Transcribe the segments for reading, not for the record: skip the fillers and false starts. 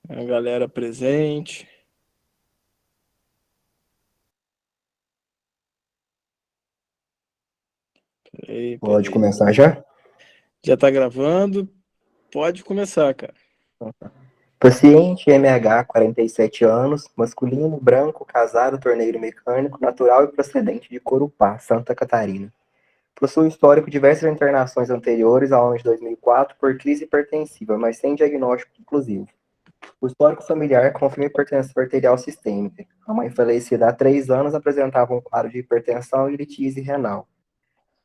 A galera presente. Peraí, Pode peraí. começar já? Já tá gravando? Pode começar, cara. Paciente MH, 47 anos, masculino, branco, casado, torneiro mecânico, natural e procedente de Corupá, Santa Catarina. Possui histórico de diversas internações anteriores ao ano de 2004 por crise hipertensiva, mas sem diagnóstico conclusivo. O histórico familiar confirma hipertensão arterial sistêmica. A mãe falecida há 3 anos apresentava um quadro de hipertensão e litise renal.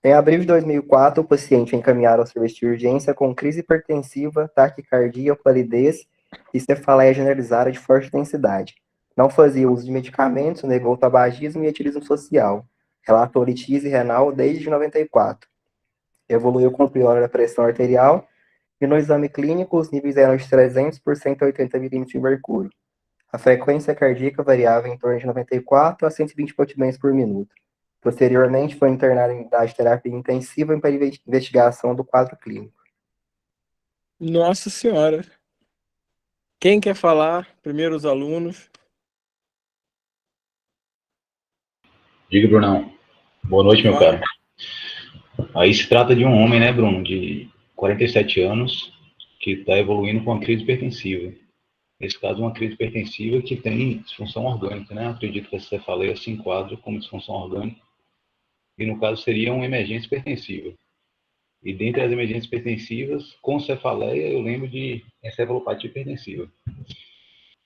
Em abril de 2004, o paciente é encaminhado ao serviço de urgência com crise hipertensiva, taquicardia, palidez e cefaleia generalizada de forte intensidade. Não fazia uso de medicamentos, negou tabagismo e etilismo social. Relatou litise renal desde 94. Evoluiu com piora da pressão arterial e no exame clínico os níveis eram de 300 por 180 milímetros de mercúrio. A frequência cardíaca variava em torno de 94 a 120 batimentos por minuto. Posteriormente, foi internado em unidade de terapia intensiva para investigação do quadro clínico. Nossa Senhora. Quem quer falar? Primeiro os alunos. Diga, Brunão. Boa noite, meu Fala. caro. Aí se trata de um homem, né, Bruno, de 47 anos, que está evoluindo com uma crise hipertensiva. Nesse caso, uma crise hipertensiva que tem disfunção orgânica, né? Acredito que essa cefaleia se enquadra como disfunção orgânica. E no caso seria uma emergência hipertensiva. E dentre as emergências hipertensivas, com cefaleia, eu lembro de encefalopatia hipertensiva,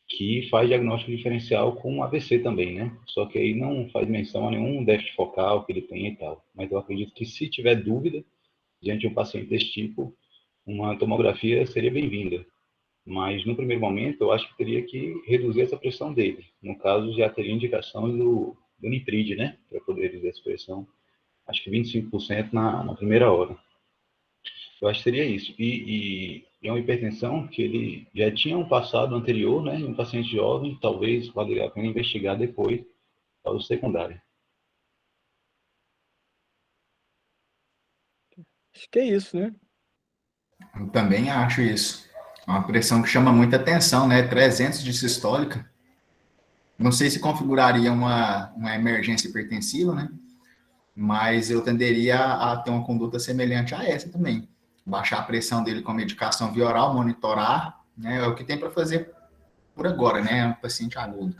que faz diagnóstico diferencial com AVC também, né? Só que aí não faz menção a nenhum déficit focal que ele tem e tal. Mas eu acredito que se tiver dúvida diante de um paciente desse tipo, uma tomografia seria bem-vinda. Mas no primeiro momento, eu acho que teria que reduzir essa pressão dele. No caso, já teria indicação do Niprid, né? Para poder reduzir essa pressão. Acho que 25% na primeira hora. Eu acho que seria isso. E é uma hipertensão que ele já tinha um passado anterior, né? Em um paciente jovem, talvez valeria a pena investigar depois, causa secundária. Acho que é isso, né? Eu também acho isso. É uma pressão que chama muita atenção, né? 300 de sistólica. Não sei se configuraria uma emergência hipertensiva, né? Mas eu tenderia a ter uma conduta semelhante a essa também. Baixar a pressão dele com a medicação via oral, monitorar, né? É o que tem para fazer por agora, né? É um paciente agudo.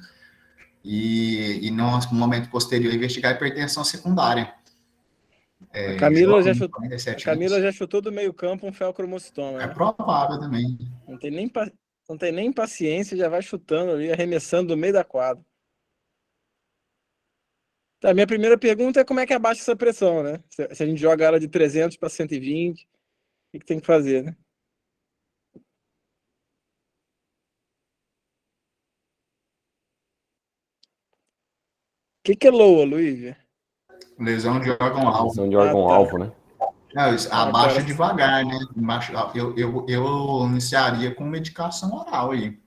E no momento posterior, investigar a hipertensão secundária. A Camila já Jovem, chutou, a 47 Camila anos. já chutou do meio campo um feocromocitoma, É né? provável também. Não tem nem, não tem nem paciência, já vai chutando ali, arremessando do meio da quadra. Tá, minha primeira pergunta é como é que abaixa essa pressão, né? Se a gente joga ela de 300 para 120, o que tem que fazer, né? O que é LOA, Luívia? Lesão de órgão-alvo. Lesão de Ah, tá. órgão-alvo, né? Não, isso, Ah, cara. abaixa devagar, né? Eu iniciaria com medicação oral aí.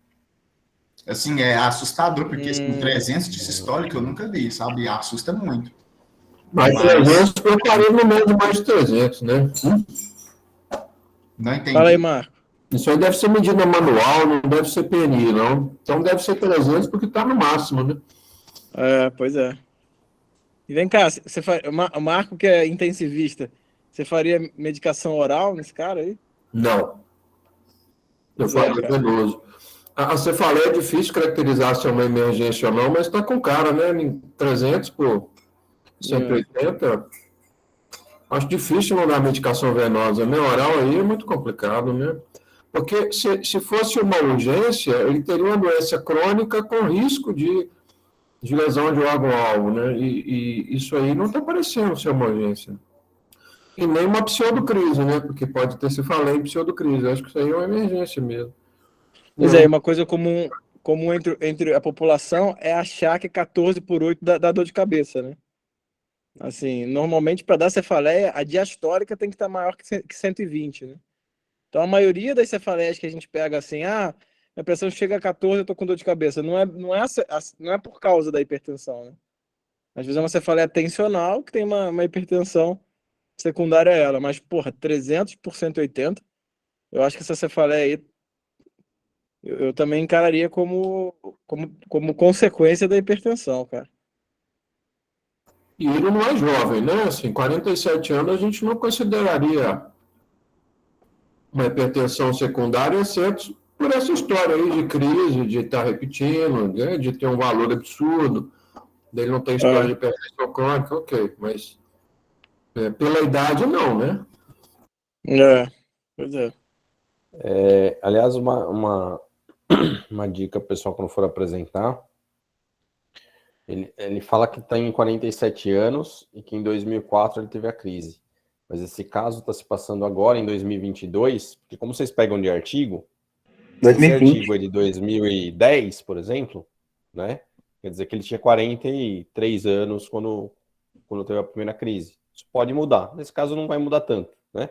Assim, é assustador, porque assim, Hum, 300 de sistólica eu nunca vi, sabe? Assusta muito. Mais Mas, 300, eu faria no meio de mais de 300, né? não fala aí, entendi. Marco. Isso aí deve ser medida manual, não deve ser PNI, não. Então deve ser 300 porque está no máximo, né? É, pois é. E vem cá, o Marco que é intensivista, você faria medicação oral nesse cara aí? Não, eu Pois é, faria cara. venoso. A cefaleia é difícil caracterizar se é uma emergência ou não, mas está com cara, né? Em 300 por É. 180, acho difícil não dar medicação venosa, né? Oral aí é muito complicado, né? Porque se fosse uma urgência, ele teria uma doença crônica com risco de lesão de órgão-alvo, né? E isso aí não está parecendo ser uma urgência. E nem uma pseudocrise, né? Porque pode ter cefaleia em pseudocrise. Eu acho que isso aí é uma emergência mesmo. Pois é, Não, uma coisa comum entre a população é achar que 14 por 8 dá dor de cabeça, né? Assim, normalmente para dar cefaleia, a diastólica tem que estar maior que 120, né? Então a maioria das cefaleias que a gente pega assim, minha pressão chega a 14, eu tô com dor de cabeça. Não é por causa da hipertensão, né? Às vezes é uma cefaleia tensional que tem uma hipertensão secundária a ela, mas porra, 300 por 180, eu acho que essa cefaleia aí Eu também encararia como consequência da hipertensão, cara. E ele não é jovem, né? Assim, 47 anos a gente não consideraria uma hipertensão secundária, exceto por essa história aí de crise, de estar repetindo, né? De ter um valor absurdo, dele não ter história de hipertensão crônica, ok, mas pela idade não, né? Pois é. Aliás, uma dica, pessoal, quando for apresentar, ele fala que tem 47 anos e que em 2004 ele teve a crise. Mas esse caso está se passando agora, em 2022, porque como vocês pegam de artigo, se esse 2020. artigo é de 2010, por exemplo, né? Quer dizer que ele tinha 43 anos quando teve a primeira crise. Isso pode mudar. Nesse caso não vai mudar tanto, né?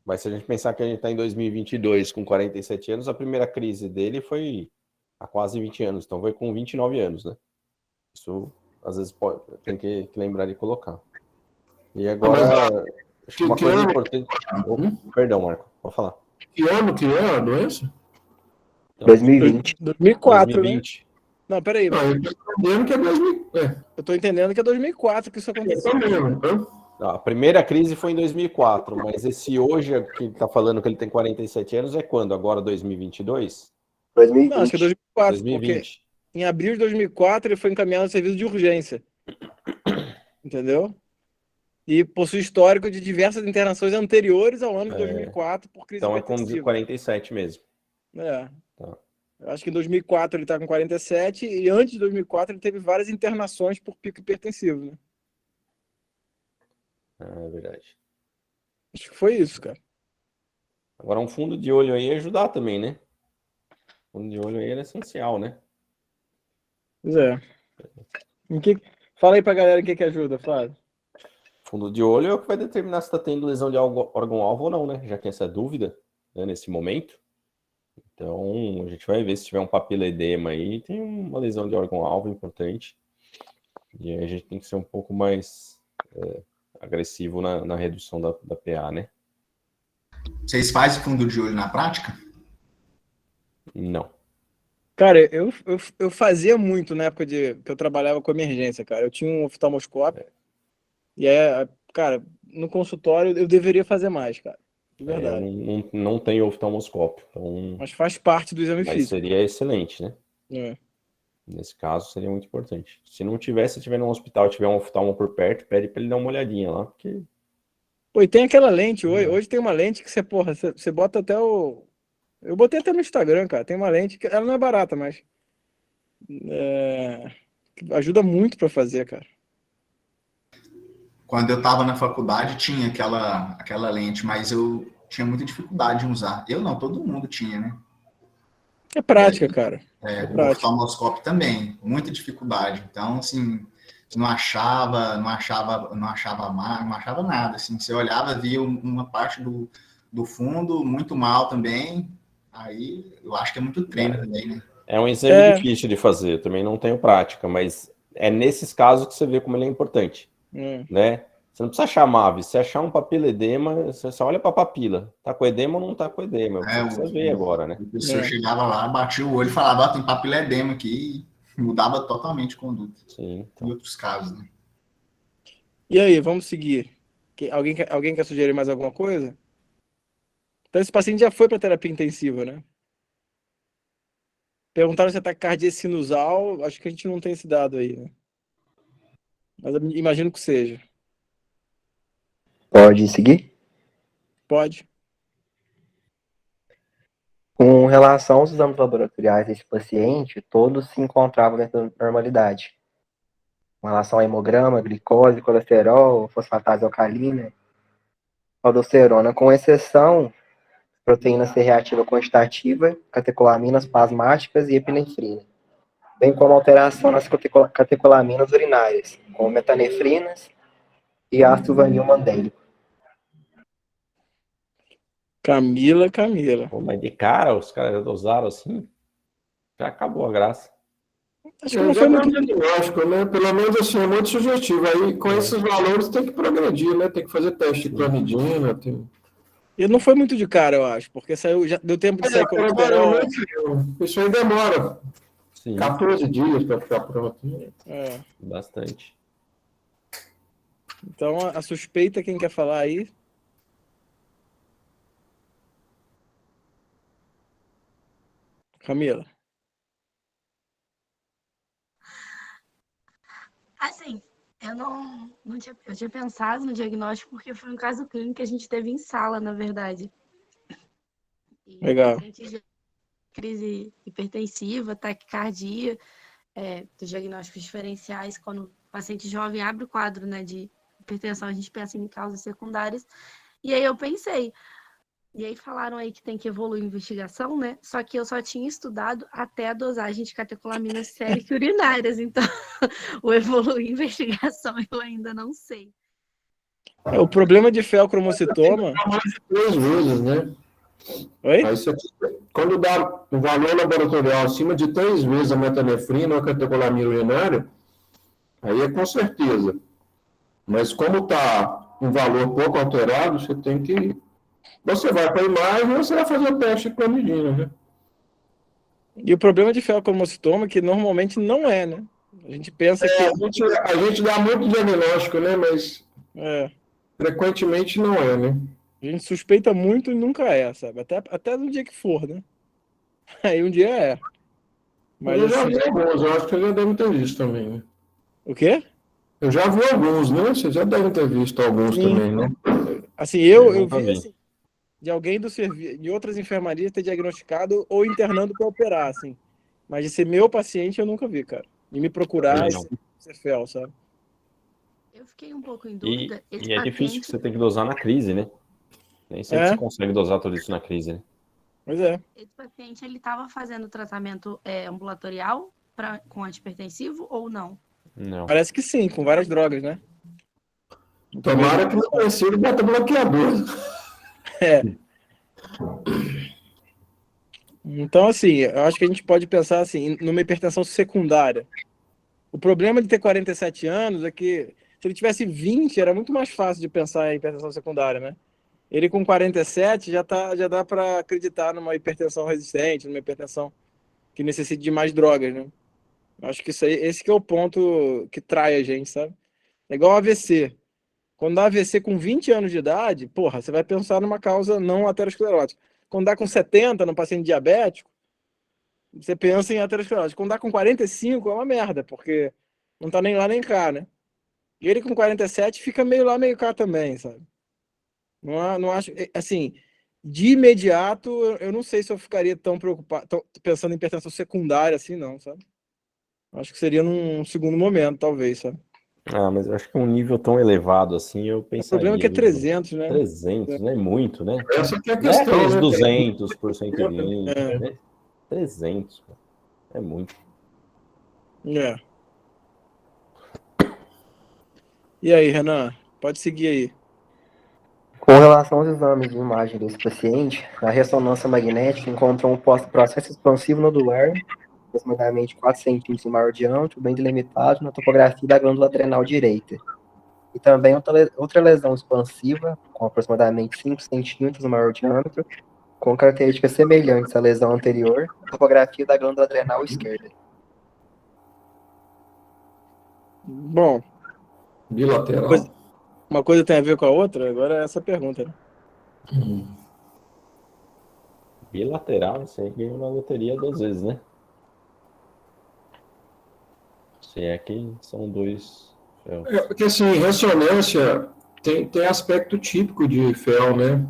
Mas se a gente pensar que a gente está em 2022 com 47 anos, a primeira crise dele foi há quase 20 anos. Então foi com 29 anos, né? Isso, às vezes, tem que lembrar de colocar. E agora, acho que uma coisa importante... Perdão, Marco, pode falar. Que ano que é a doença? 2020. 2004, 2020. né? Não, peraí. Não, eu estou entendendo que é 2000. Eu tô entendendo que é 2004 que isso aconteceu. A primeira crise foi em 2004, mas esse hoje que está falando que ele tem 47 anos é quando? Agora 2022? 2020. Não, acho que é 2004, 2020. porque em abril de 2004 ele foi encaminhado ao serviço de urgência. Entendeu? E possui histórico de diversas internações anteriores ao ano de 2004 por crise Então é com hipertensiva. 47 mesmo. Tá. Eu acho que em 2004 ele está com 47 e antes de 2004 ele teve várias internações por pico hipertensivo, né? É verdade. Acho que foi isso, cara. Agora um fundo de olho aí ajudar também, né? Fundo de olho aí é essencial, né? Pois é. Fala aí pra galera o que ajuda, Flávio. Fundo de olho é o que vai determinar se está tendo lesão de órgão-alvo ou não, né? Já que essa é a dúvida, né, nesse momento. Então, a gente vai ver se tiver um papiledema aí, tem uma lesão de órgão-alvo importante. E aí a gente tem que ser um pouco mais agressivo na redução da PA, né? Vocês fazem fundo de olho na prática? Não. Cara, eu fazia muito na época que eu trabalhava com emergência, cara. Eu tinha um oftalmoscópio. E aí, cara, no consultório eu deveria fazer mais, cara. De verdade. Eu não tenho oftalmoscópio. Então... Mas faz parte do exame físico. Seria excelente, né? Nesse caso, seria muito importante. Se não tiver, se tiver num hospital e tiver um oftalmo por perto, pede para ele dar uma olhadinha lá, porque... Pô, e tem aquela lente hoje. Hoje tem uma lente que você bota até o... Eu botei até no Instagram, cara. Tem uma lente que ela não é barata, mas... ajuda muito para fazer, cara. Quando eu estava na faculdade, tinha aquela lente, mas eu tinha muita dificuldade em usar. Eu não, todo mundo tinha, né? É prática, cara. O oftalmoscópio também, muita dificuldade. Então, assim, não achava nada. Assim, você olhava, via uma parte do fundo muito mal também. Aí, eu acho que é muito treino também, né? É um exame difícil de fazer, eu também não tenho prática, mas é nesses casos que você vê como ele é importante, né? Você não precisa achar MAVE, se achar um papiledema, você só olha para a papila. Tá com edema ou não tá com edema? Você precisa ver agora, né? O professor chegava lá, batia o olho e falava, tem papiledema aqui, e mudava totalmente a conduta. Sim, então. Em outros casos, né? E aí, vamos seguir. Alguém quer sugerir mais alguma coisa? Então esse paciente já foi para terapia intensiva, né? Perguntaram se é taquicardia sinusal, acho que a gente não tem esse dado aí, né? Mas eu imagino que seja. Pode seguir? Pode. Com relação aos exames laboratoriais desse paciente, todos se encontravam dentro da normalidade. Com relação a hemograma, glicose, colesterol, fosfatase alcalina, aldosterona, com exceção proteína C reativa quantitativa, catecolaminas plasmáticas e epinefrina, bem como alteração nas catecolaminas urinárias, como metanefrinas e ácido vanil mandélico. Camila. Pô, mas de cara, os caras já dosaram assim, já acabou a graça. Acho que não foi muito... diagnóstico, né? Pelo menos assim, é muito subjetivo. Aí, com esses valores, tem que progredir, né? Tem que fazer teste de clonidina, E não foi muito de cara, eu acho, porque saiu, já deu tempo de sair colesterol. Isso aí demora Sim, 14 dias para ficar pronto. É. bastante. Então, a suspeita, quem quer falar aí? Camila. Assim, eu tinha pensado no diagnóstico porque foi um caso clínico que a gente teve em sala, na verdade. E Legal. pacientes de crise hipertensiva, taquicardia, dos diagnósticos diferenciais, quando o paciente jovem abre o quadro, né, de hipertensão, a gente pensa em causas secundárias. E aí eu pensei, e aí falaram aí que tem que evoluir a investigação, né? Só que eu só tinha estudado até a dosagem de catecolaminas séricas urinárias, então o evoluir a investigação eu ainda não sei. O problema de feocromocitoma... Mais de 3 vezes, né? Oi? Aí quando dá um valor laboratorial acima de 3 vezes a metanefrina ou a catecolamina urinária, aí é com certeza. Mas como está um valor pouco alterado, você tem que... Você vai para a imagem ou você vai fazer o teste de clonidina, né? E o problema de feocromocitoma é que normalmente não é, né? A gente pensa que... A gente dá muito diagnóstico, né? Mas frequentemente não é, né? A gente suspeita muito e nunca é, sabe? Até no dia que for, né? Aí um dia é. Mas Eu já assim... vi alguns, eu acho que eu já devo ter visto também, né? O quê? Eu já vi alguns, né? Vocês já devem ter visto alguns Sim. também, né? Assim, eu nunca vi vi. assim, de alguém de outras enfermarias ter diagnosticado ou internando para operar, assim. Mas de ser meu paciente eu nunca vi, cara. E me procurar e Não. ser fel, sabe? Eu fiquei um pouco em E, dúvida. e é difícil que você tem que dosar na crise, né? Nem sempre você consegue dosar tudo isso na crise, né? Pois é. Esse paciente, ele estava fazendo tratamento ambulatorial com antihipertensivo ou não? Não. Parece que sim, com várias drogas, né? Tomara que não tenha sido beta-bloqueador. É. Então, assim, eu acho que a gente pode pensar assim, numa hipertensão secundária. O problema de ter 47 anos é que se ele tivesse 20, era muito mais fácil de pensar em hipertensão secundária, né? Ele com 47 já dá para acreditar numa hipertensão resistente, numa hipertensão que necessite de mais drogas, né? Acho que esse que é o ponto que trai a gente, sabe? É igual AVC. Quando dá AVC com 20 anos de idade, porra, você vai pensar numa causa não aterosclerótica. Quando dá com 70 no paciente diabético, você pensa em aterosclerose. Quando dá com 45 é uma merda, porque não tá nem lá nem cá, né? E ele com 47 fica meio lá, meio cá também, sabe? Não acho, assim, de imediato, eu não sei se eu ficaria tão preocupado, pensando em hipertensão secundária assim, não, sabe? Acho que seria num segundo momento, talvez, sabe? Ah, mas eu acho que um nível tão elevado assim, eu O pensaria. problema é que é viu? 300, né? 300, não é muito, né? Essa que é a Não é questão, aqueles né? 200 por 120, É. né? 300, cara. É muito. É. E aí, Renan? Pode seguir aí. Com relação aos exames de imagem desse paciente, a ressonância magnética encontrou um processo expansivo nodular, aproximadamente 4 centímetros no maior diâmetro, bem delimitado na topografia da glândula adrenal direita. E também outra lesão expansiva, com aproximadamente 5 centímetros no maior diâmetro, com características semelhantes à lesão anterior, na topografia da glândula adrenal esquerda. Bom, Bilateral. uma coisa tem a ver com a outra? Agora é essa a pergunta, né? Bilateral, isso aí ganhou na loteria 2 vezes, né? Se é que são dois. Porque assim, ressonância tem aspecto típico de fel, né?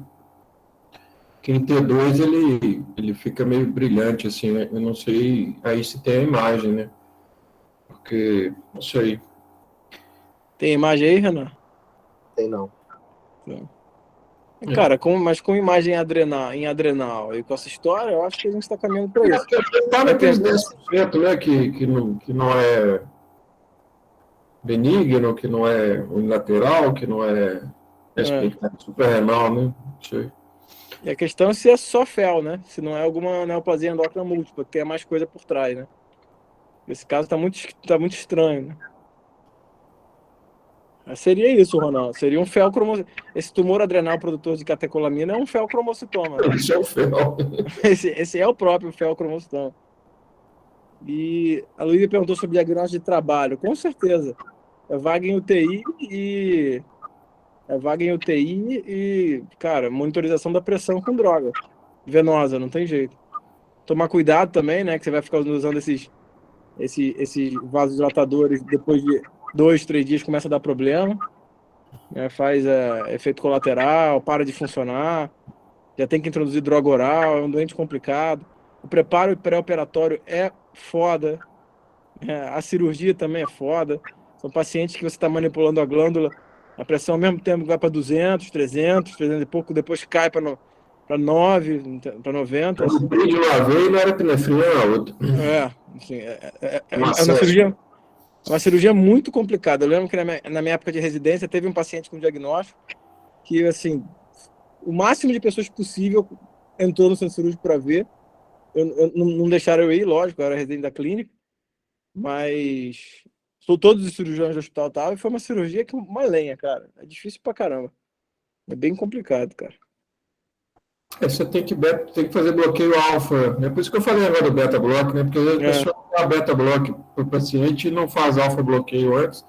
Que em T2 ele fica meio brilhante, assim, né? Eu não sei aí se tem a imagem, né? Porque, não sei. Tem imagem aí, Renan? Tem não. Cara, mas com imagem em adrenal e com essa história, eu acho que a gente está caminhando para isso. Tá naqueles 10%, né? Que não é benigno, que não é unilateral, que não é suprarrenal, né? Não sei. E a questão é se é só fel, né? Se não é alguma neoplasia endócrina múltipla, que tem mais coisa por trás, né? Esse caso tá muito estranho, né? Seria isso, Ronaldo. Seria um feocromocitoma. Esse tumor adrenal produtor de catecolamina é um feocromocitoma. Né? Isso é o fel. Esse é o próprio feocromocitoma. E a Luísa perguntou sobre diagnóstico de trabalho. Com certeza. É vaga em UTI e, cara, monitorização da pressão com droga venosa, não tem jeito. Tomar cuidado também, né? Que você vai ficar usando esses vasodilatadores, depois de 2, 3 dias começa a dar problema, né? Faz efeito colateral, para de funcionar, já tem que introduzir droga oral, é um doente complicado. O preparo pré-operatório é foda, a cirurgia também é foda. São pacientes que você está manipulando a glândula, a pressão ao mesmo tempo vai para 200, 300 e pouco, depois cai para 9, para 90. O de uma vez não era epinefrina, era outra. Assim, é uma cirurgia muito complicada. Eu lembro que na minha época de residência teve um paciente com diagnóstico que, assim, o máximo de pessoas possível entrou no centro cirúrgico para ver. Eu não deixaram eu ir, lógico, eu era residente da clínica, mas todos os cirurgiões do hospital estavam, e foi uma cirurgia que uma lenha, cara. É difícil pra caramba. É bem complicado, cara. Você tem que fazer bloqueio alfa. É por isso que eu falei agora do beta-block, né? Porque às vezes a pessoa dá beta-block para o paciente e não faz alfa-bloqueio antes,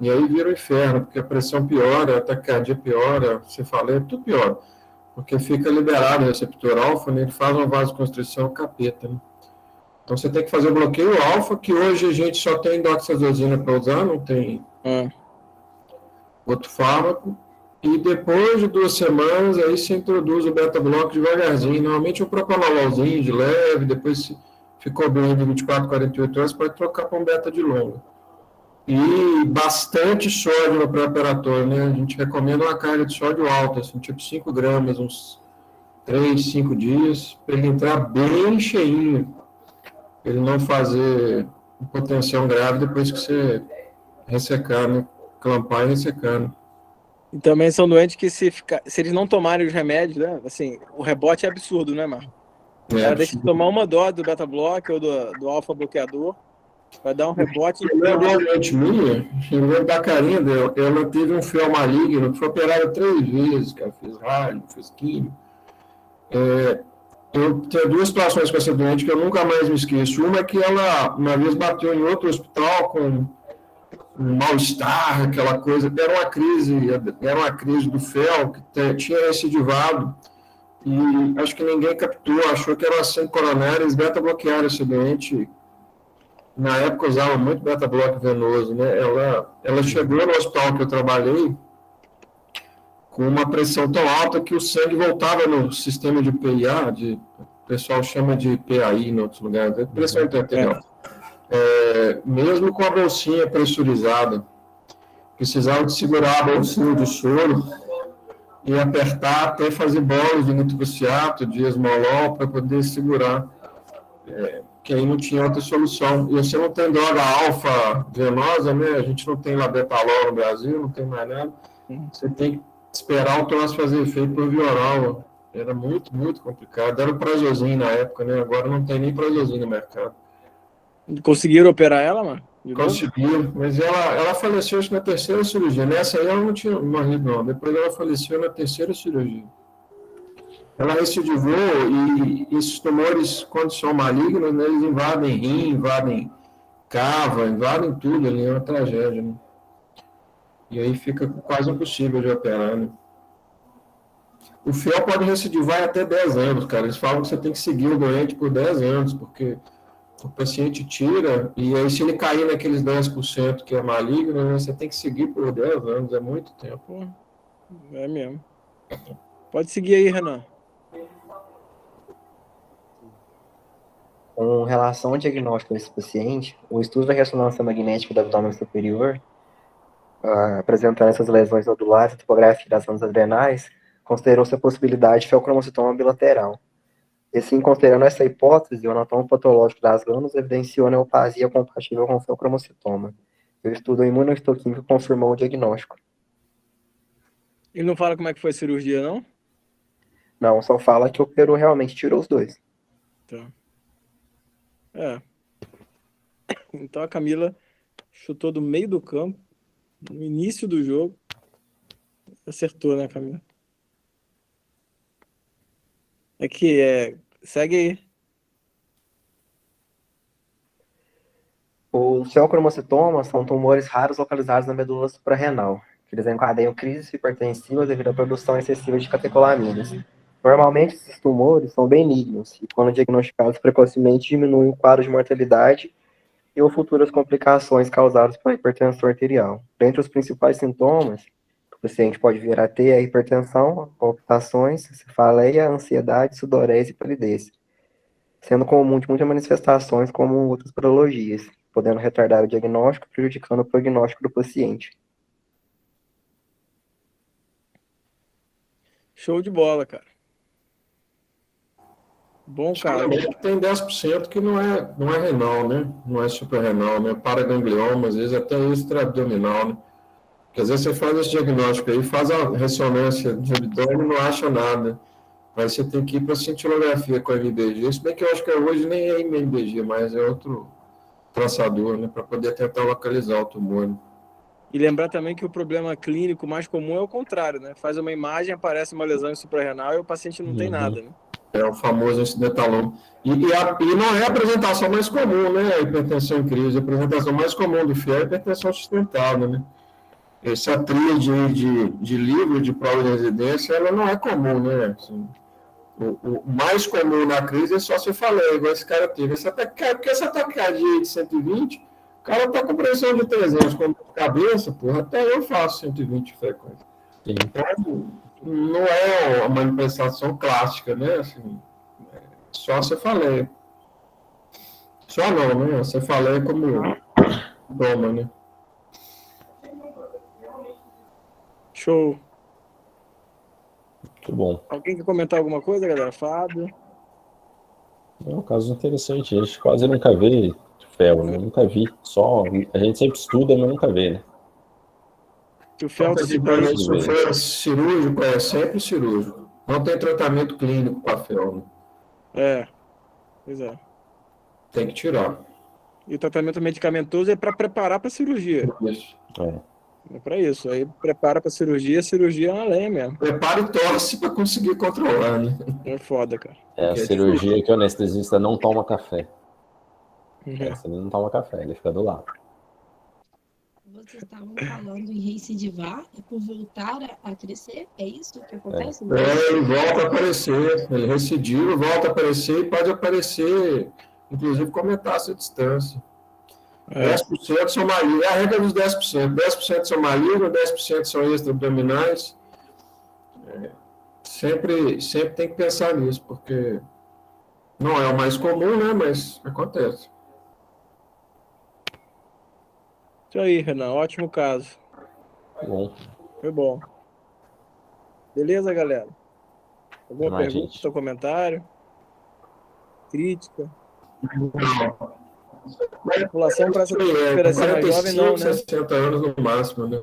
e aí vira o inferno, porque a pressão piora, a taquicardia piora, cefaleia, tudo piora. Porque fica liberado o receptor alfa, né? Ele faz uma vasoconstrição capeta, né? Então você tem que fazer o bloqueio alfa, que hoje a gente só tem doxazosina para usar, não tem outro fármaco. E depois de 2 semanas, aí você introduz o beta-block devagarzinho. Normalmente um propanololzinho de leve, depois se ficou bem de 24, 48 horas, pode trocar para um beta de longa. E bastante sódio no pré-operatório, né? A gente recomenda uma carga de sódio alta, assim, tipo 5 gramas, uns 3, 5 dias, para ele entrar bem cheinho. Ele não fazer hipotensão grave depois que você ressecar, né? Clampar e ressecar, né? E também são doentes que se eles não tomarem os remédios, né? Assim, o rebote é absurdo, né, Marco? O cara deixa de tomar uma dose do beta-block ou do alfa-bloqueador, vai dar um rebote. Eu lembro de uma doente minha, eu lembro da carinha dela, ela teve um fel maligno, foi operada 3 vezes, cara, fez rádio, fez químio. Eu tenho 2 situações com essa doente que eu nunca mais me esqueço. Uma é que ela, uma vez, bateu em outro hospital com um mal-estar, aquela coisa. Era uma crise do fel, que tinha recidivado, e acho que ninguém captou, achou que era uma síndrome coronária, eles beta-bloquearam esse doente. Na época usava muito beta-bloque venoso, né? Ela chegou no hospital que eu trabalhei com uma pressão tão alta que o sangue voltava no sistema de PIA, o pessoal chama de PAI em outros lugares, pressão intraarterial. Mesmo com a bolsinha pressurizada, precisava de segurar a bolsinha de soro e apertar até fazer bolas de nitrociato, de esmolol, para poder segurar, que aí não tinha outra solução. E você não tem droga alfa venosa, né? A gente não tem labetalol no Brasil, não tem mais nada. Você tem que esperar o troço fazer efeito por via oral. Era muito, muito complicado. Era o Prazosin na época, né? Agora não tem nem Prazosin no mercado. Conseguiram operar ela, mano? Conseguiu, mas ela faleceu acho, na 3ª cirurgia. Nessa aí ela não tinha morrido, não. Depois ela faleceu na 3ª cirurgia. Ela recidivou e esses tumores, quando são malignos, né, eles invadem rim, invadem cava, invadem tudo ali, é uma tragédia, né? E aí fica quase impossível de operar, né? O fel pode recidivar até 10 anos, cara. Eles falam que você tem que seguir o doente por 10 anos, porque o paciente tira, e aí se ele cair naqueles 10% que é maligno, né, você tem que seguir por 10 anos, é muito tempo. É mesmo. Pode seguir aí, Renan. Com relação ao diagnóstico desse paciente, o estudo da ressonância magnética do abdômen superior, apresentando essas lesões nodulares e topografia das glândulas adrenais, considerou-se a possibilidade de feocromocitoma bilateral. E assim, considerando essa hipótese, o anatomo patológico das glândulas evidenciou neoplasia compatível com feocromocitoma. O estudo imunohistoquímico confirmou o diagnóstico. Ele não fala como é que foi a cirurgia, não? Não, só fala que operou realmente, tirou os 2. Tá. Então a Camila chutou do meio do campo No início do jogo. Acertou, né, Camila? Aqui, segue aí. Os feocromocitomas são tumores raros localizados na medula suprarrenal, que desencadeiam crises hipertensivas devido à produção excessiva de catecolaminas. Normalmente, esses tumores são benignos e, quando diagnosticados precocemente, diminuem o quadro de mortalidade e ou futuras complicações causadas pela hipertensão arterial. Dentre os principais sintomas, o paciente pode vir a ter a hipertensão, palpitações, cefaleia, ansiedade, sudorese e palidez, sendo comum de muitas manifestações como outras patologias, podendo retardar o diagnóstico, prejudicando o prognóstico do paciente. Show de bola, cara. Bom, cara. Tem 10% que não é renal, né? Não é suprarrenal, né? Paraganglioma, às vezes até extra-abdominal, né? Porque às vezes você faz esse diagnóstico aí, faz a ressonância de abdômen e não acha nada. Mas você tem que ir para a cintilografia com a MBG. Se bem que eu acho que hoje nem é MBG, mas é outro traçador, né? Para poder tentar localizar o tumor. Né? E lembrar também que o problema clínico mais comum é o contrário, né? Faz uma imagem, aparece uma lesão suprarrenal e o paciente não tem nada, né? É o famoso incidentaloma. E não é a apresentação mais comum, né? A hipertensão em crise. A apresentação mais comum do FIA é a hipertensão sustentada, né? Essa tríade de livro de prova de residência, ela não é comum, né? Assim, o mais comum na crise é só cefaleia, igual esse cara teve. Porque essa taquicardia de 120, o cara tá com pressão de 300 com cabeça, porra, até eu faço 120 de frequência. Então, não é uma manifestação clássica, né? Assim, só cefaleia. Só não, né? A cefaleia como toma, né? Show. Muito bom. Alguém quer comentar alguma coisa, galera? Fábio? É um caso interessante. A gente quase nunca vê fel, né? Nunca vi. Só a gente sempre estuda, mas nunca vê, né? O fel tá Se for cirúrgico, é sempre cirúrgico. Não tem tratamento clínico para fel, né? Pois é. Tem que tirar. E o tratamento medicamentoso é para preparar para cirurgia. Isso. É para isso. Aí prepara para cirurgia é uma lenha mesmo. Prepara e torce para conseguir controlar, né? É foda, cara. É a cirurgia que o anestesista não toma café. Essa ele não toma café, ele fica do lado. Vocês estavam falando em recidivar e por voltar a crescer? É isso que acontece? Ele volta a aparecer, ele recidiva, volta a aparecer e pode aparecer, inclusive, com metástase à distância. 10% são malignos, é a regra dos 10%. 10% são malignos, 10% são extra-abdominais. Sempre tem que pensar nisso, porque não é o mais comum, né? Mas acontece. Isso aí, Renan. Ótimo caso. Bom. Foi bom. Beleza, galera? Alguma pergunta, seu comentário? Crítica? A população para essa operação mais jovem, não, né? 60 anos no máximo, né?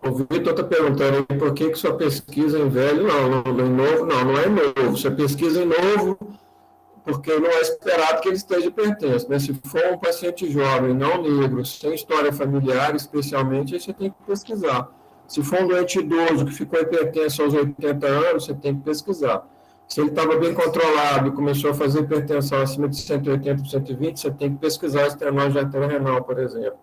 O Vitor está perguntando aí por que sua pesquisa em velho, não é novo. Você pesquisa em novo porque não é esperado que ele esteja hipertenso, né? Se for um paciente jovem, não negro, sem história familiar, especialmente, aí você tem que pesquisar. Se for um doente idoso que ficou hipertenso aos 80 anos, você tem que pesquisar. Se ele estava bem controlado e começou a fazer hipertensão acima de 180 por 120, você tem que pesquisar estenose de artéria renal, por exemplo.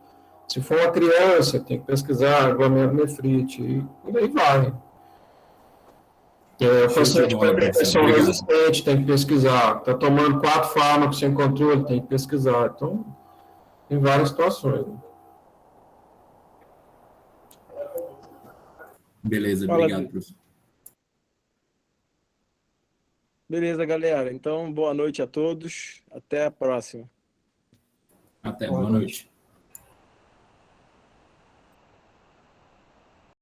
Se for uma criança, tem que pesquisar glomerulonefrite, e aí vai. O paciente com hipertensão resistente tem que pesquisar. Está tomando 4 fármacos sem controle, tem que pesquisar. Então, em várias situações. Beleza, obrigado, professor. Beleza, galera. Então, boa noite a todos. Até a próxima. Até, boa noite.